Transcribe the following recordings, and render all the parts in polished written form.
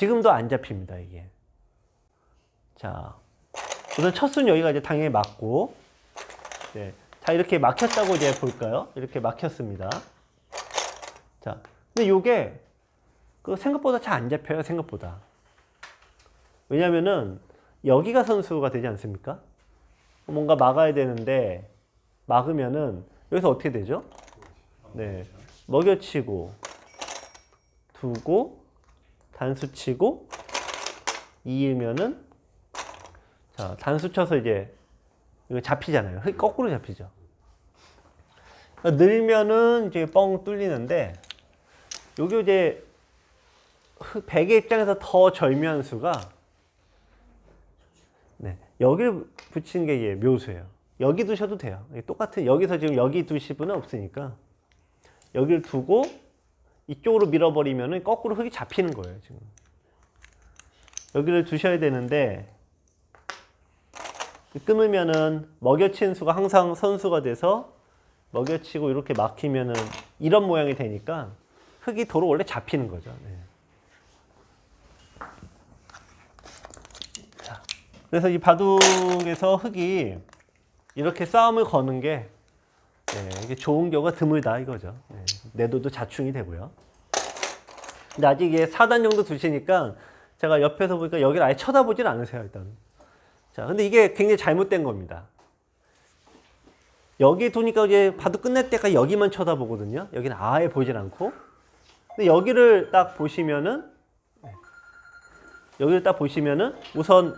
지금도 안 잡힙니다, 이게. 자, 우선 첫 수는 여기가 이제 당연히 맞고, 네. 자, 이렇게 막혔다고 이제 볼까요? 이렇게 막혔습니다. 자, 근데 요게 생각보다 잘 안 잡혀요, 생각보다. 왜냐면은 여기가 선수가 되지 않습니까? 뭔가 막아야 되는데, 막으면은 여기서 어떻게 되죠? 네. 먹여치고, 두고, 단수 치고, 이으면은, 자, 단수 쳐서 이제, 이거 잡히잖아요. 흙 거꾸로 잡히죠. 늘면은 이제 뻥 뚫리는데, 여기 이제, 백의 입장에서 더 절묘한 수가, 네, 여기를 붙이는 게 이게 묘수예요. 여기 두셔도 돼요. 똑같은, 여기서 지금 여기 두실 분은 없으니까, 여기를 두고, 이쪽으로 밀어버리면은 거꾸로 흙이 잡히는 거예요, 지금. 여기를 두셔야 되는데, 끊으면은 먹여치는 수가 항상 선수가 돼서 먹여치고 이렇게 막히면은 이런 모양이 되니까 흙이 도로 원래 잡히는 거죠. 네. 자, 그래서 이 바둑에서 흙이 이렇게 싸움을 거는 게 네, 이게 좋은 경우가 드물다 이거죠. 네, 내도도 자충이 되고요. 근데 아직 이게 4단 정도 두시니까 제가 옆에서 보니까 여기를 아예 쳐다보질 않으세요, 일단. 자, 근데 이게 굉장히 잘못된 겁니다. 여기 두니까 이제 바둑 끝낼 때까지 여기만 쳐다보거든요. 여기는 아예 보질 않고. 근데 여기를 딱 보시면은, 우선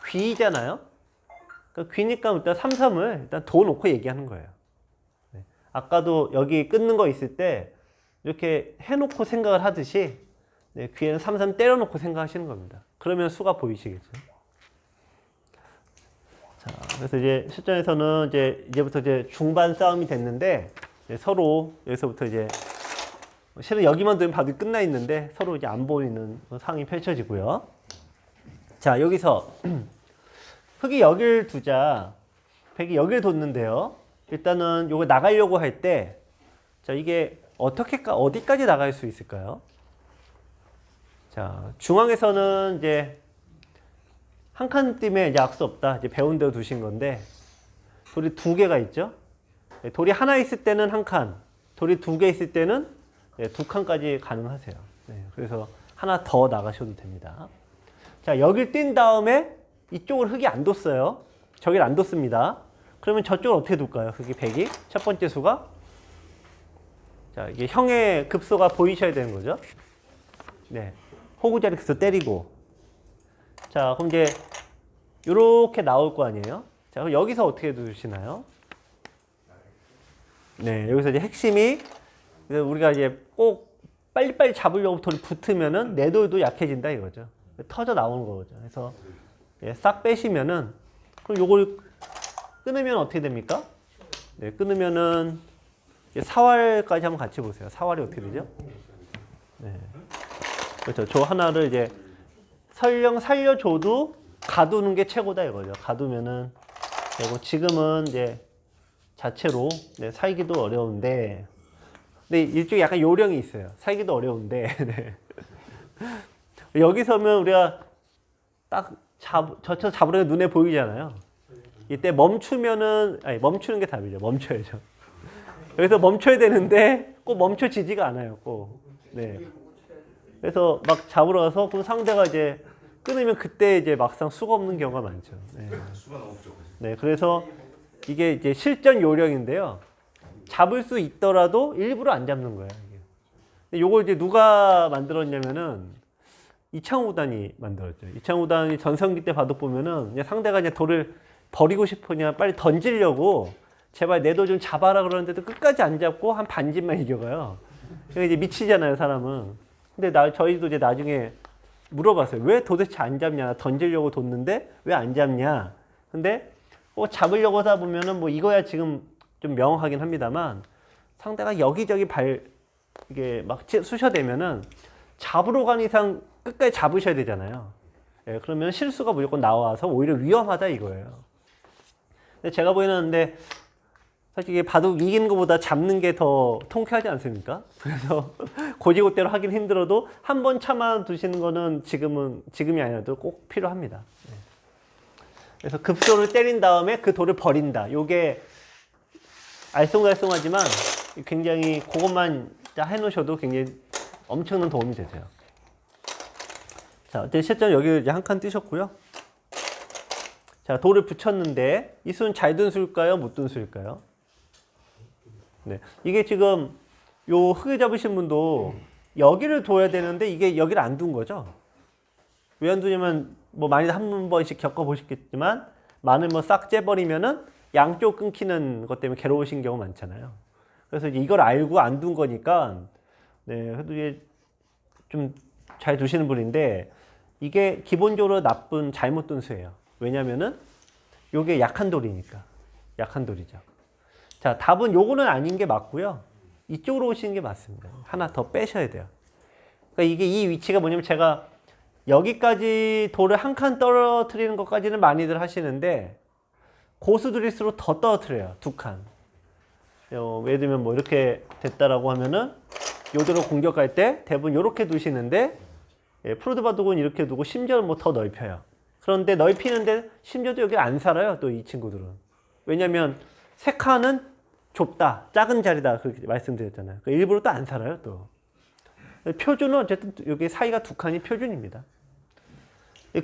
귀잖아요. 그러니까 귀니까 일단 삼삼을 일단 도 놓고 얘기하는 거예요. 네. 아까도 여기 끊는 거 있을 때 이렇게 해놓고 생각을 하듯이 네, 귀에는 삼삼 때려놓고 생각하시는 겁니다. 그러면 수가 보이시겠죠. 자, 그래서 이제 실전에서는 이제부터 이제 중반 싸움이 됐는데 서로 여기서부터 이제 실은 여기만 두면 바둑이 끝나 있는데 서로 이제 안 보이는 상황이 펼쳐지고요. 자, 여기서 흙이 여길 두자, 백이 여길 뒀는데요. 일단은 요거 나가려고 할 때, 자, 이게 어디까지 나갈 수 있을까요? 자, 중앙에서는 이제 한 칸 띄면 이제 악수 없다. 이제 배운 대로 두신 건데, 돌이 두 개가 있죠? 돌이 하나 있을 때는 한 칸, 돌이 두 개 있을 때는 두 칸까지 가능하세요. 네, 그래서 하나 더 나가셔도 됩니다. 자, 여길 뛴 다음에 이쪽을 흙이 안 뒀어요. 저길 안 뒀습니다. 그러면 저쪽을 어떻게 둘까요? 흙이 100이? 첫 번째 수가? 자, 이게 형의 급소가 보이셔야 되는 거죠. 네. 호구자리 급소 때리고. 자, 그럼 이제 이렇게 나올 거 아니에요? 자, 그럼 여기서 어떻게 두시나요? 네, 여기서 이제 핵심이 우리가 이제 꼭 빨리빨리 잡으려고 돌이 붙으면은 내 돌도 약해진다 이거죠. 터져 나오는 거죠. 그래서 싹 빼시면은 그럼 요걸 끊으면 어떻게 됩니까? 네, 끊으면은 사활까지 한번 같이 보세요. 사활이 어떻게 되죠? 네. 그렇죠. 저 하나를 이제 설령 살려줘도 가두는 게 최고다 이거죠. 가두면은 되고 지금은 이제 자체로 살기도 어려운데 근데 이쪽에 약간 요령이 있어요. 살기도 어려운데 네. 여기서면 우리가 딱 저쳐 잡으려면 눈에 보이잖아요. 이때 멈추면은 멈추는 게 답이죠. 멈춰야죠. 여기서 멈춰야 되는데 꼭 멈춰지지가 않아요. 꼭. 네. 그래서 막 잡으러 가서 그럼 상대가 이제 끊으면 그때 이제 막상 수가 없는 경우가 많죠. 네. 수가 너무 부족하죠. 네, 그래서 이게 이제 실전 요령인데요. 잡을 수 있더라도 일부러 안 잡는 거예요. 근데 요걸 이제 누가 만들었냐면은 이창호단이 만들었죠. 이창호단이 전성기 때 바둑 보면은 이제 상대가 이제 돌을 버리고 싶으냐 빨리 던지려고 제발 내 돌 좀 잡아라 그러는데도 끝까지 안 잡고 한 반집만 이겨가요. 그러니까 이제 미치잖아요, 사람은. 근데 저희도 이제 나중에 물어봤어요. 왜 도대체 안 잡냐? 던지려고 뒀는데 왜 안 잡냐? 근데 잡으려고 하다 보면은 뭐 이거야 지금 좀 명확하긴 합니다만 상대가 여기저기 이게 막 쑤셔대면은 잡으러 간 이상 끝까지 잡으셔야 되잖아요. 예, 그러면 실수가 무조건 나와서 오히려 위험하다 이거예요. 근데 제가 보기에는 근데 사실 이게 바둑 이기는 것보다 잡는 게 더 통쾌하지 않습니까? 그래서 고지고대로 하긴 힘들어도 한 번 참아 두시는 거는 지금이 아니라도 꼭 필요합니다. 네. 그래서 급소를 때린 다음에 그 돌을 버린다. 요게 알쏭달쏭하지만 굉장히 그것만 해놓으셔도 굉장히 엄청난 도움이 되세요. 자, 실전 여기 이제 한 칸 뜨셨고요. 자, 돌을 붙였는데 이 수는 잘 둔 수일까요? 못 둔 수일까요? 네, 이게 지금 요 흙에 잡으신 분도 여기를 둬야 되는데 이게 여기를 안 둔 거죠. 왜 안 두냐면 뭐 많이 한 번씩 겪어보셨겠지만 마늘 뭐 싹 째버리면은 양쪽 끊기는 것 때문에 괴로우신 경우 많잖아요. 그래서 이제 이걸 알고 안 둔 거니까 네, 그래도 이게 좀 잘 두시는 분인데 이게 기본적으로 나쁜 잘못 둔 수예요. 왜냐면은 요게 약한 돌이니까. 약한 돌이죠. 자, 답은 요거는 아닌 게 맞고요. 이쪽으로 오시는 게 맞습니다. 하나 더 빼셔야 돼요. 그러니까 이게 이 위치가 뭐냐면 제가 여기까지 돌을 한 칸 떨어뜨리는 것까지는 많이들 하시는데 고수들일수록 더 떨어뜨려요. 두 칸. 예를 들면 뭐 이렇게 됐다라고 하면은 요 돌을 공격할 때 대부분 이렇게 두시는데 프로드 바둑은 이렇게 두고 심지어는 뭐 더 넓혀요. 그런데 넓히는데 심지어도 여기 안 살아요. 또 이 친구들은. 왜냐면 세 칸은 좁다, 작은 자리다 그렇게 말씀드렸잖아요. 그러니까 일부러 또 안 살아요. 또 표준은 어쨌든 여기 사이가 두 칸이 표준입니다.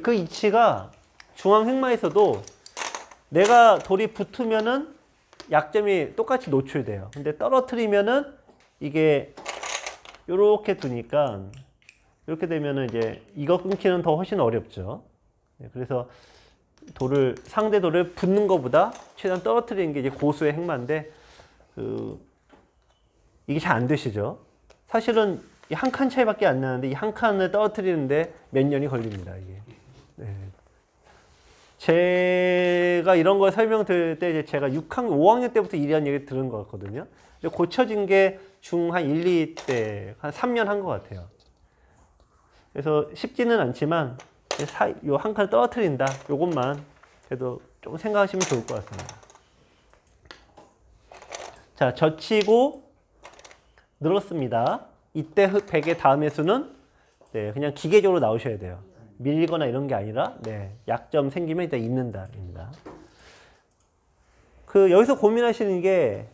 그 위치가 중앙 횡마에서도 내가 돌이 붙으면은 약점이 똑같이 노출돼요. 근데 떨어뜨리면은 이게 요렇게 두니까 이렇게 되면은 이제 이거 끊기는 더 훨씬 어렵죠. 그래서 상대 돌을 붙는 것보다 최대한 떨어뜨리는 게 이제 고수의 행마인데 이게 잘 안 되시죠. 사실은 이 한 칸 차이밖에 안 나는데 이 한 칸을 떨어뜨리는데 몇 년이 걸립니다. 이게. 네. 제가 이런 걸 설명드릴 때 제가 5학년 때부터 이런 얘기 들은 것 같거든요. 근데 고쳐진 게 중 한 1, 2 때 한 3년 한 것 같아요. 그래서 쉽지는 않지만 요 한 칸을 떨어뜨린다. 요것만 그래도 좀 생각하시면 좋을 것 같습니다. 자, 젖히고 늘었습니다. 이때 백의 다음의 수는 네, 그냥 기계적으로 나오셔야 돼요. 밀리거나 이런 게 아니라 네, 약점 생기면 일단 있는다입니다. 여기서 고민하시는 게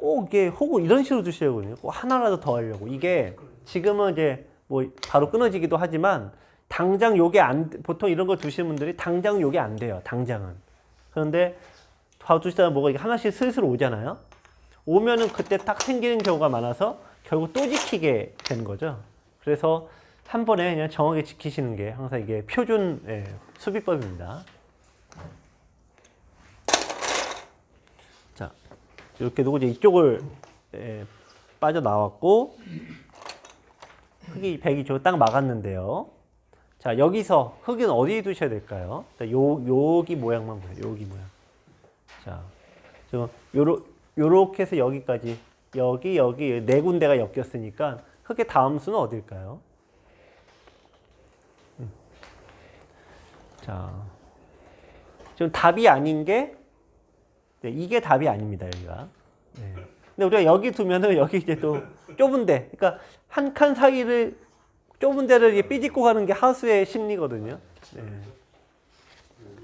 꼭 이게 혹은 이런 식으로 두시려고요. 꼭 하나라도 더 하려고. 이게 지금은 이제 뭐 바로 끊어지기도 하지만 당장 요게 보통 이런 거 두시는 분들이 당장 요게 안 돼요. 당장은. 그런데 바로 두시다가 뭐가 하나씩 슬슬 오잖아요. 오면은 그때 딱 생기는 경우가 많아서 결국 또 지키게 되는 거죠. 그래서 한 번에 그냥 정확하게 지키시는 게 항상 이게 표준 수비법입니다. 자, 이렇게 두고 이제 이쪽을 빠져나왔고 백이 딱 막았는데요. 자, 여기서 흙은 어디에 두셔야 될까요? 여기 모양만 보세요. 여기 모양. 자, 요렇게 해서 여기까지 여기 네 군데가 엮였으니까 흙의 다음 수는 어딜까요? 자, 지금 답이 아닌 게 이게 답이 아닙니다. 여기가. 네. 근데 우리가 여기 두면은 여기 이제 또 좁은데, 그러니까 한 칸 사이를 좁은 데를 삐짓고 가는 게 하수의 심리거든요. 네.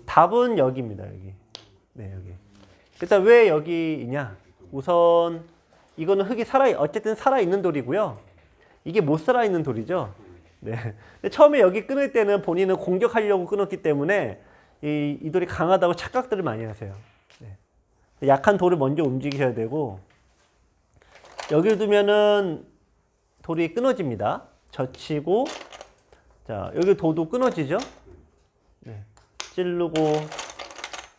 답은 여기입니다. 여기. 네, 여기. 일단 왜 여기냐? 우선 이거는 흙이 어쨌든 살아있는 돌이고요. 이게 못 살아있는 돌이죠. 네. 근데 처음에 여기 끊을 때는 본인은 공격하려고 끊었기 때문에 이 돌이 강하다고 착각들을 많이 하세요. 네. 약한 돌을 먼저 움직이셔야 되고 여기를 두면은 돌이 끊어집니다. 젖히고 자, 여기 도도 끊어지죠. 네. 찌르고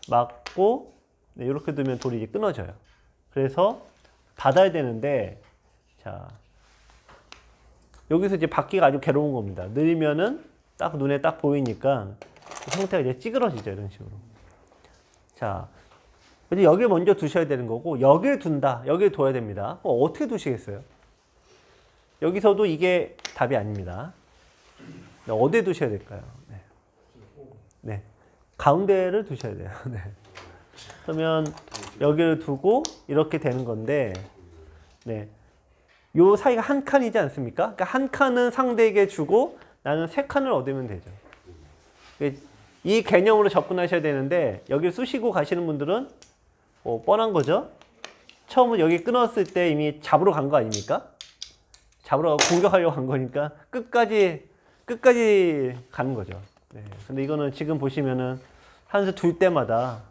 막고 네, 이렇게 두면 돌이 이제 끊어져요. 그래서 받아야 되는데 자, 여기서 이제 받기가 아주 괴로운 겁니다. 늘면은 딱 눈에 딱 보이니까 형태가 이제 찌그러지죠. 이런 식으로. 자, 이제 여기를 먼저 두셔야 되는 거고 여기를 둔다. 여기를 둬야 됩니다. 어떻게 두시겠어요? 여기서도 이게 답이 아닙니다. 어디에 두셔야 될까요? 네. 네. 가운데를 두셔야 돼요. 네. 그러면 여기를 두고 이렇게 되는 건데, 네. 요 사이가 한 칸이지 않습니까? 그러니까 한 칸은 상대에게 주고 나는 세 칸을 얻으면 되죠. 이 개념으로 접근하셔야 되는데 여기를 쑤시고 가시는 분들은 뻔한 거죠. 처음은 여기 끊었을 때 이미 잡으러 간 거 아닙니까? 잡으러 가고 공격하려고 간 거니까 끝까지 가는 거죠. 네. 근데 이거는 지금 보시면은 한 수 둘 때마다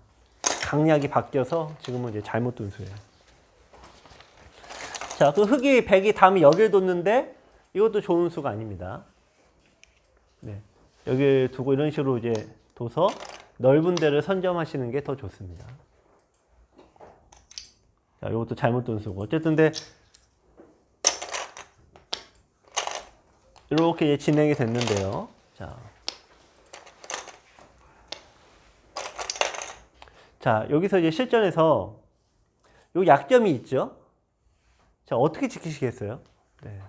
강약이 바뀌어서 지금은 이제 잘못 둔 수예요. 자, 그 흑이 100이 다음에 여기를 뒀는데 이것도 좋은 수가 아닙니다. 네. 여기를 두고 이런 식으로 이제 둬서 넓은 데를 선점하시는 게 더 좋습니다. 자, 이것도 잘못 둔 수고. 어쨌든 근데 이렇게 진행이 됐는데요. 자, 여기서 이제 실전에서 요 약점이 있죠. 자, 어떻게 지키시겠어요? 네.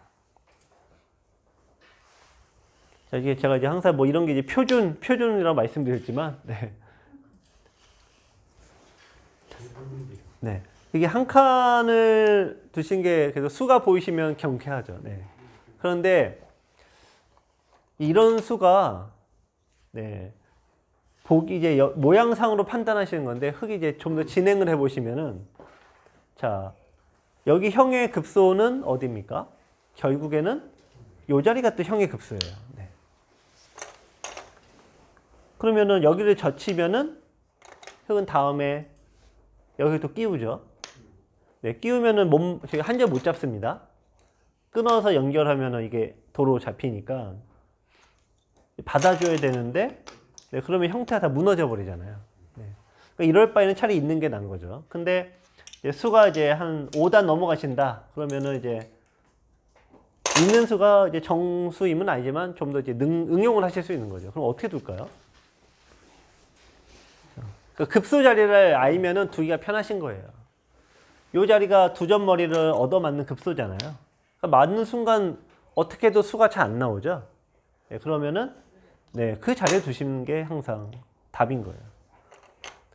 자, 이게 제가 이제 항상 뭐 이런 게 이제 표준이라고 말씀드렸지만, 네. 네. 이게 한 칸을 두신 게 그래도 수가 보이시면 경쾌하죠. 네. 그런데 이런 수가, 네. 보기 이제 모양상으로 판단하시는 건데, 흑이 이제 좀 더 진행을 해보시면은, 자, 여기 형의 급소는 어디입니까? 결국에는 요 자리가 또 형의 급소예요. 네. 그러면은 여기를 젖히면은 흑은 다음에 여기 또 끼우죠. 네, 끼우면은 한 점 못 잡습니다. 끊어서 연결하면은 이게 도로 잡히니까 받아줘야 되는데, 네, 그러면 형태가 다 무너져 버리잖아요. 네. 그러니까 이럴 바에는 차라리 있는 게 나은 거죠. 근데 이제 수가 이제 한 5단 넘어가신다. 그러면은 이제 있는 수가 이제 정수임은 아니지만 좀 더 이제 응용을 하실 수 있는 거죠. 그럼 어떻게 둘까요? 그 급소 자리를 알면은 두기가 편하신 거예요. 이 자리가 두 점 머리를 얻어맞는 급소잖아요. 그러니까 맞는 순간 어떻게 해도 수가 잘 안 나오죠. 네, 그러면은 네, 그 자리에 두시는 게 항상 답인 거예요.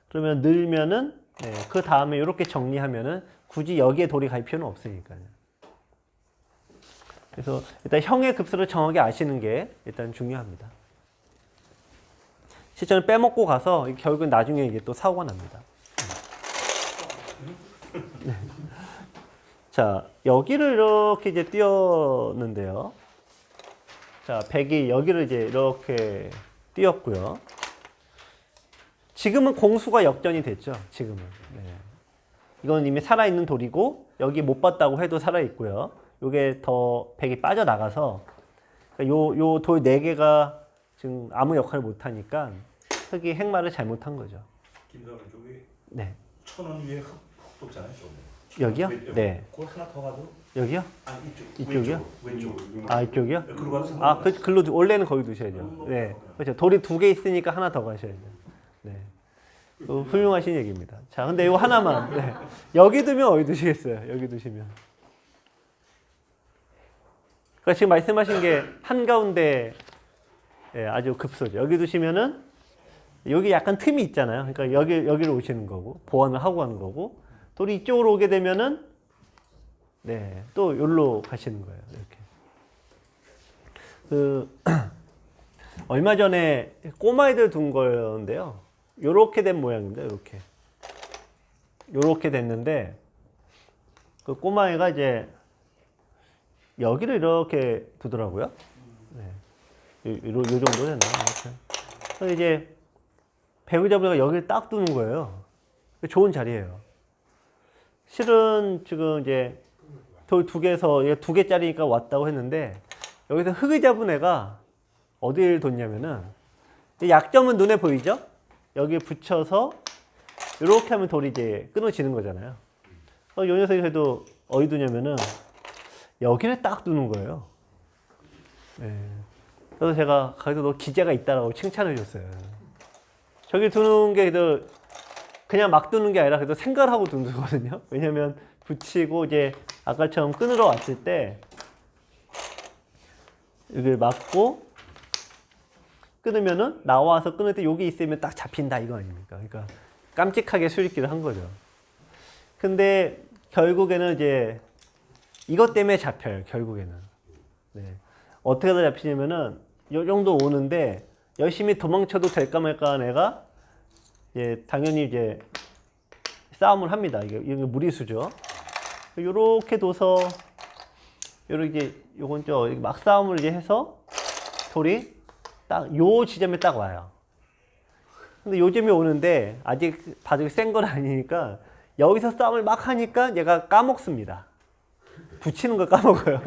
그러면 늘면은 네, 그 다음에 이렇게 정리하면은 굳이 여기에 돌이 갈 필요는 없으니까요. 그래서 일단 형의 급수를 정확히 아시는 게 일단 중요합니다. 실전을 빼먹고 가서 결국은 나중에 이게 또 사고가 납니다. 네. 자, 여기를 이렇게 이제 띄웠는데요. 자, 100이 여기를 이제 이렇게 띄웠고요. 지금은 공수가 역전이 됐죠. 지금은. 네. 이건 이미 살아있는 돌이고 여기 못 봤다고 해도 살아있고요. 요게 더 100이 빠져나가서 요 돌 4개가 지금 아무 역할을 못하니까 흑이 행마를 잘못한 거죠. 김사관 쪽에 네. 1000원 위에 흑 뒀잖아요. 여기요? 네. 그걸 하나 더 가도? 여기요? 아, 이쪽이요? 왼쪽. 아, 이쪽이요? 그리고 가서 아, 글로 원래는 거기 두셔야죠. 네. 그렇죠. 돌이 2개 있으니까 하나 더 가셔야죠. 네. 훌륭하신 얘기입니다. 자, 근데 이거 하나만. 네. 여기 두면 어디 두시겠어요? 여기 두시면. 그러니까 지금 말씀하신 게 한가운데 네, 아주 급소죠. 여기 두시면은 여기 약간 틈이 있잖아요. 그러니까 여기로 오시는 거고 보완을 하고 가는 거고 돌이 이쪽으로 오게 되면은 네, 또 여기로 가시는 거예요. 이렇게. 얼마 전에 꼬마애들 둔 건데요. 요렇게 된 모양입니다. 요렇게 됐는데 그 꼬마애가 이제 여기를 이렇게 두더라고요. 네. 요 정도 되나? 그래서 이제 배우자분이 여기를 딱 두는 거예요. 좋은 자리예요. 실은 지금 이제 돌 2개에서 2개짜리니까 왔다고 했는데 여기서 흑을 잡은 애가 어디를 뒀냐면은 약점은 눈에 보이죠? 여기에 붙여서 이렇게 하면 돌이 이제 끊어지는 거잖아요. 요 녀석이 그래도 어디 두냐면은 여기를 딱 두는 거예요. 네. 그래서 제가 거기서 너 기재가 있다라고 칭찬을 줬어요. 저기 두는 게 그래도 그냥 막 두는 게 아니라 그래도 생각을 하고 두는 거거든요. 왜냐면 붙이고 이제 아까처럼 끊으러 왔을 때 여기를 막고 끊으면은 나와서 끊을 때 여기 있으면 딱 잡힌다 이거 아닙니까? 그러니까 깜찍하게 수익기를 한 거죠. 근데 결국에는 이제 이것 때문에 잡혀요. 결국에는. 네. 어떻게 하다 잡히냐면은 요 정도 오는데 열심히 도망쳐도 될까 말까 한 애가 당연히 이제 싸움을 합니다. 이게 무리수죠. 요렇게 둬서 요렇게 요건 막 싸움을 이제 해서 돌이 딱 요 지점에 딱 와요. 근데 요즘에 오는데 아직 바둑이 센 건 아니니까 여기서 싸움을 막 하니까 얘가 까먹습니다. 붙이는 걸 까먹어요.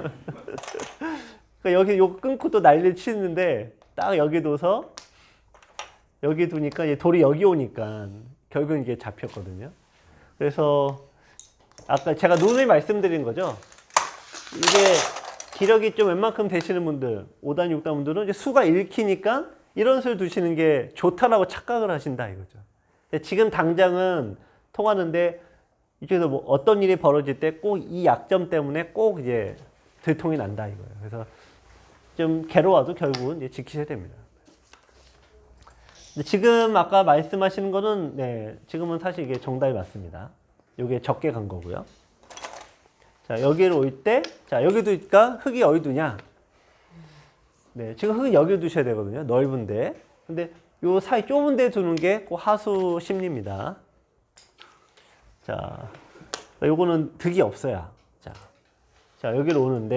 그러니까 여기 요 끊고 또 난리를 치는데 딱 여기 둬서 여기 두니까 이제 돌이 여기 오니까 결국은 이게 잡혔거든요. 그래서 아까 제가 룰을 말씀드린 거죠. 이게 기력이 좀 웬만큼 되시는 분들, 5단, 6단 분들은 이제 수가 읽히니까 이런 수를 두시는 게 좋다라고 착각을 하신다 이거죠. 지금 당장은 통하는데 이쪽에서 뭐 어떤 일이 벌어질 때 꼭 이 약점 때문에 꼭 이제 들통이 난다 이거예요. 그래서 좀 괴로워도 결국은 이제 지키셔야 됩니다. 근데 지금 아까 말씀하시는 거는 네, 지금은 사실 이게 정답이 맞습니다. 이게 적게 간 거고요. 자, 여기를 올 때, 자, 여기 두니까 흙이 어디 두냐? 네, 지금 흙은 여기 두셔야 되거든요. 넓은데. 근데 요 사이 좁은 데 두는 게 그 하수 심리입니다. 자, 요거는 득이 없어요. 자, 여기로 오는데,